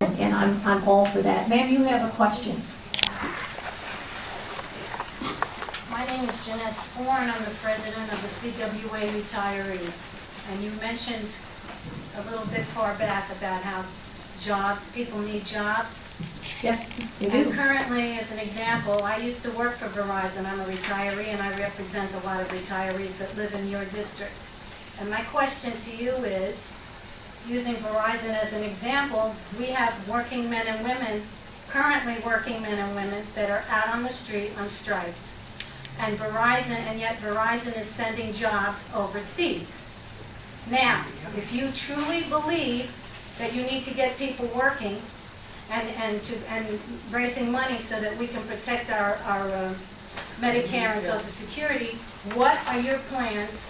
and I'm all for that. Ma'am, you have a question. My name is Jeanette Sporn. I'm the president of the CWA Retirees. And you mentioned a little bit far back about how people need jobs. Yeah, you do. And currently, as an example, I used to work for Verizon. I'm a retiree, and I represent a lot of retirees that live in your district. And my question to you is, using Verizon as an example, we have working men and women, currently working men and women, that are out on the street on strikes. And yet Verizon is sending jobs overseas. Now, if you truly believe that you need to get people working and raising money so that we can protect our Medicare and Social Security, what are your plans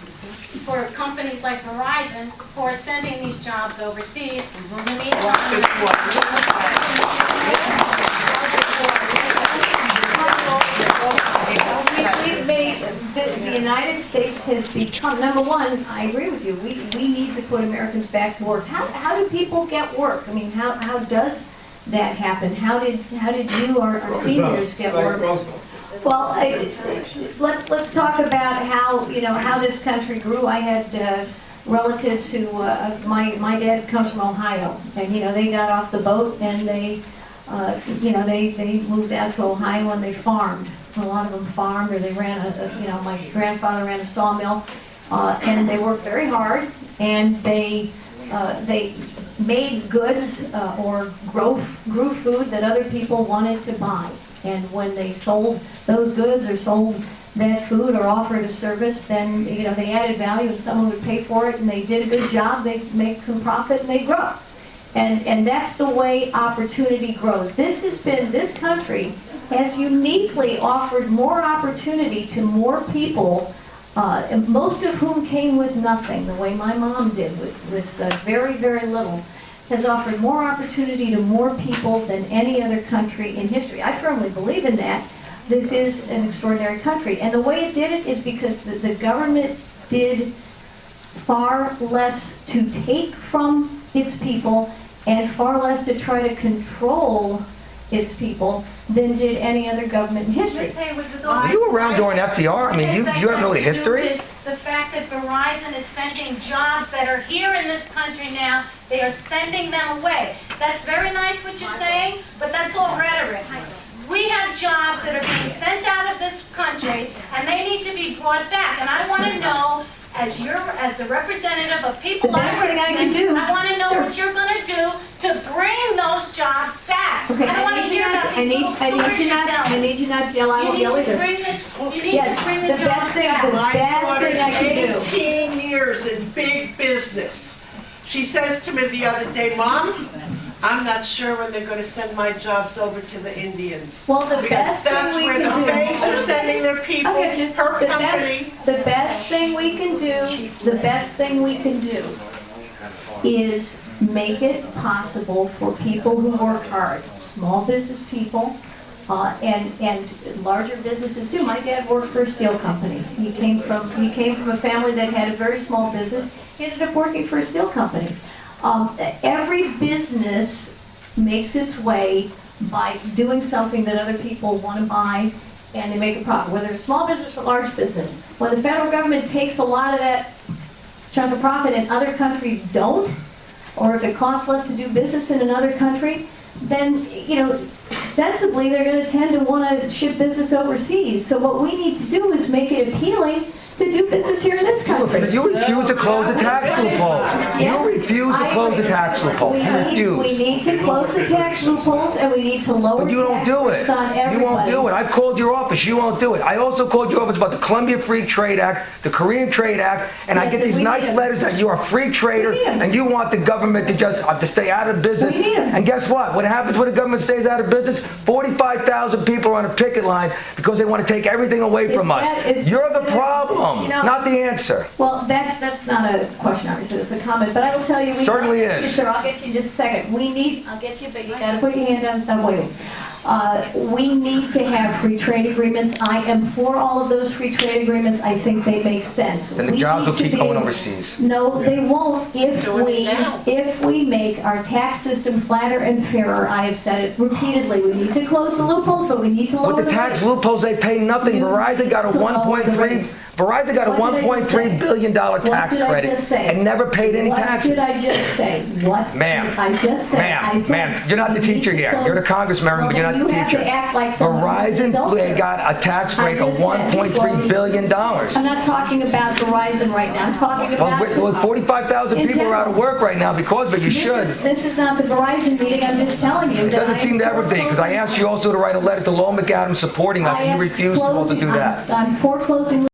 for companies like Verizon who are sending these jobs overseas? In the meantime, the United States has become, number one, I agree with you, we need to put Americans back to work. How do people get work? I mean, how does that happen? How did you, our seniors, get work? Well, let's talk about how this country grew. I had relatives who, my dad comes from Ohio, and they got off the boat and they moved out to Ohio and they farmed. A lot of them farmed, or they ran my grandfather ran a sawmill, and they worked very hard, and they made goods or grew food that other people wanted to buy. And when they sold those goods or sold that food or offered a service, then they added value and someone would pay for it, and they did a good job. They make some profit and they grow. And that's the way opportunity grows. This country has uniquely offered more opportunity to more people, most of whom came with nothing, the way my mom did, with very, very little, has offered more opportunity to more people than any other country in history. I firmly believe in that. This is an extraordinary country. And the way it did it is because the government did far less to take from its people and far less to try to control its people than did any other government in history. Were you around during FDR? I mean, you have no history? The fact that Verizon is sending jobs that are here in this country now, they are sending them away. That's very nice what you're saying, but that's all rhetoric. We have jobs that are being sent out of this country, and they need to be brought back. And I want to know, as the representative of people I represent, I want to know what you're going to do to bring those jobs back. Okay, I don't want to hear about these little stories you're telling. I need you not to yell. I won't yell either. You need to bring the jobs back. The best thing I can do. 18 years in big business. She says to me the other day, Mom, I'm not sure when they're going to send my jobs over to the Indians. Well, the best thing we can do. That's where the banks are sending their people. Her company. The best thing we can do is make it possible for people who work hard, small business people, and larger businesses too. My dad worked for a steel company. He came from a family that had a very small business. He ended up working for a steel company. Every business makes its way by doing something that other people want to buy, and they make a profit, whether it's small business or large business. When the federal government takes a lot of that chunk of profit and other countries don't, or if it costs less to do business in another country, then, sensibly they're going to tend to want to ship business overseas. So what we need to do is make it appealing to do business here in this country. You refuse to close the tax loopholes. Yes, You refuse to close the tax loopholes. You refuse. We need to close the tax loopholes, and we need to lower But you don't do it. taxes on everybody. You won't do it. I've called your office. You won't do it. I also called your office about the Columbia Free Trade Act, the Korean Trade Act, and I Yes, get and these we nice need 'em. letters that you're a free trader We need 'em. and you want the government to just to stay out of business. We need 'em. And guess what? What happens when the government stays out of business? 45,000 people are on a picket line because they want to take everything away from us. You're the problem, not the answer. Well, that's not a question, obviously. It's a comment. But I will tell you, Certainly is. Sir, I'll get you in just a second. I'll get you, but you got to put your hand down and stop waving. We need to have free trade agreements. I am for all of those free trade agreements. I think they make sense. And the We jobs need will to keep be going able- overseas. No, they won't Doing it now. if we make our tax system flatter and fairer. I have said it repeatedly. We need to close the loopholes, but we need to lower With the tax loopholes, they pay nothing. Verizon got a Verizon got a $1.3 billion tax credit and never paid any taxes. What did I just say? What Ma'am. did I just say? I said Ma'am, you're not the we need teacher to here. close- You're the congressman, but you're not the Well, then teacher. you have to act like someone who's an Verizon, adult. they got a tax break of $1.3 billion. I'm not talking about Verizon right now. I'm talking about... Well, 45,000 people are out of work right now because of it. You should. This is not the Verizon meeting. I'm just telling you. It doesn't seem to ever be, because I asked you also to write a letter to Lowell McAdams supporting us, and you refused to also do that. I'm foreclosing